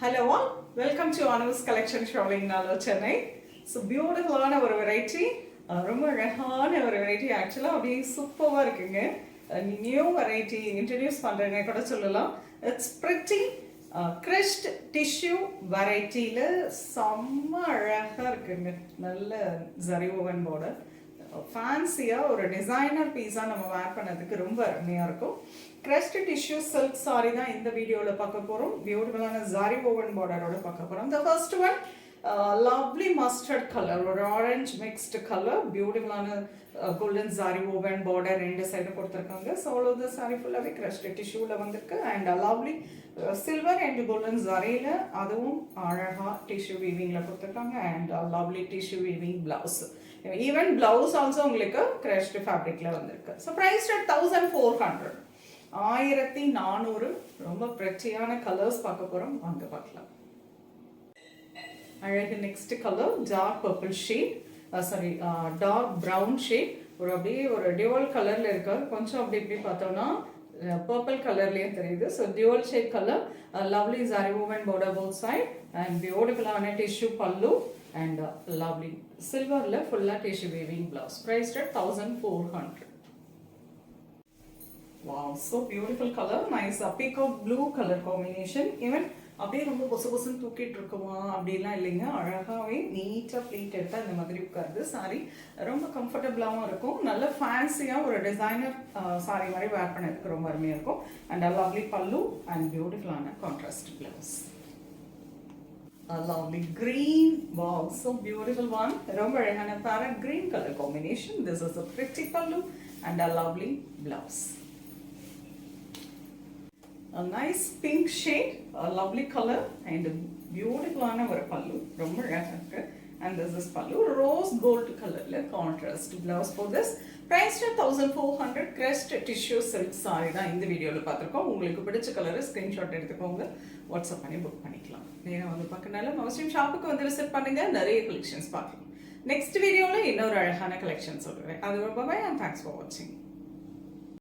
Hello all, welcome to Anu's Collection Showing Nalo Chennai. So beautiful ஒரு variety ரொம்ப அழகான ஒரு வெரைட்டி ஆக்சுவலாக அப்படியே சூப்பராக இருக்குங்க. நியூ வெரைட்டி இன்ட்ரடியூஸ் பண்ணுறேங்க கூட சொல்லலாம். இட்ஸ் பிரிட்டி கிரஷ்ட் டிஷ்யூ வெரைட்டியில் செம்ம அழகாக இருக்குங்க. நல்ல ஜரி ஓவன் பார்டர் ஃபேன்சியாக ஒரு டிசைனர் பீஸாக நம்ம வேர் பண்ணதுக்கு ரொம்ப அருமையாக இருக்கும். கிரஷ்ட் டிஷ்யூ சில்க் சாரி தான் இந்த வீடியோவில் பார்க்க போகிறோம். பியூட்டிஃபுல்லான ஜரி ஓவன் பார்டரோட பார்க்க போகிறோம். The first one lovely mustard color ஒரு ஆரஞ்சு மிக்ஸ்ட் கலர் பியூட்டிஃபுல்லான கோல்டன் சாரி ஓவன் பார்டர் ரெண்டு சைடு கொடுத்துருக்காங்க. So all of the sari ஃபுல்லாகவே கிரஷ்ட் டிஷ்யூவில் வந்திருக்கு and lovely silver and golden சாரியில் அதுவும் அழகாக டிஷ்யூ வீவிங்கில் கொடுத்துருக்காங்க and lovely tissue weaving blouse. Even blouse also உங்களுக்கு கிரஷ்ட் ஃபேப்ரிக்கில் வந்திருக்கு. So price at 1400 1400. ரொம்ப பிரச்சியான கலர்ஸ் பார்க்க போகிறோம், வாங்க பார்க்கலாம். அழகு next colour dark purple shade, sari dark brown shade. ஒரு அப்படியே ஒரு டியூவல் கலரில் இருக்கு. கொஞ்சம் அப்படி இப்படி பார்த்தோம்னா பர்பிள் கலர்லேயும் தெரியுது. So dual shade colour, lovely zari woven border both side and பியூட்டிஃபுல்லான டிஷ்யூ பல்லு அண்ட் லவ்லி சில்வரில் ஃபுல்லாக tissue weaving blouse. Price at 1400. Wow, so beautiful color, nice peacock blue color combination. Even அப்படியே ரொம்ப பொசு பொசுன்னு தூக்கிட்டு இருக்குமா அப்படிலாம் இல்லைங்க. அழகாகவே நீட்டாக ப்ளீட் எடுத்தால் இந்த மாதிரி உட்காருது. சாரி ரொம்ப கம்ஃபர்டபுளாகவும் இருக்கும். நல்ல ஃபேன்சியாக ஒரு டிசைனர் சாரி மாதிரி வேர் பண்ணதுக்கு ரொம்ப அருமையாக இருக்கும். அண்ட் லவ்லி பல்லு அண்ட் பியூட்டிஃபுல்லான contrast blouse. Lovely green, wow, so beautiful one. ரொம்ப அழகான parrot green color combination. This is a pretty pallu and a lovely blouse. A nice pink shade, a lovely color and beautiful ஆன ஒரு பல்லு. ரொம்ப அழகாக இருக்கு. And this is pallu, rose gold colorல contrast blouse for this. Price 1400. crest tissue silk saree தான் இந்த வீடியோவில் பார்த்துருக்கோம். உங்களுக்கு பிடிச்ச கலரை ஸ்க்ரீன்ஷாட் எடுத்துக்கோங்க, வாட்ஸ்அப் பண்ணி புக் பண்ணிக்கலாம். நேராக வந்து பார்க்கறனால மோஸ்ட்லி ஷாப்புக்கு வந்து விசிட் பண்ணுங்க, நிறைய கலெக்ஷன்ஸ் பார்க்கலாம். நெக்ஸ்ட் வீடியோவில் இன்னொரு அழகான கலெக்ஷன் சொல்லுவேன். அது ரொம்ப பை அண்ட் தேங்க்ஸ் ஃபார் வாட்சிங்.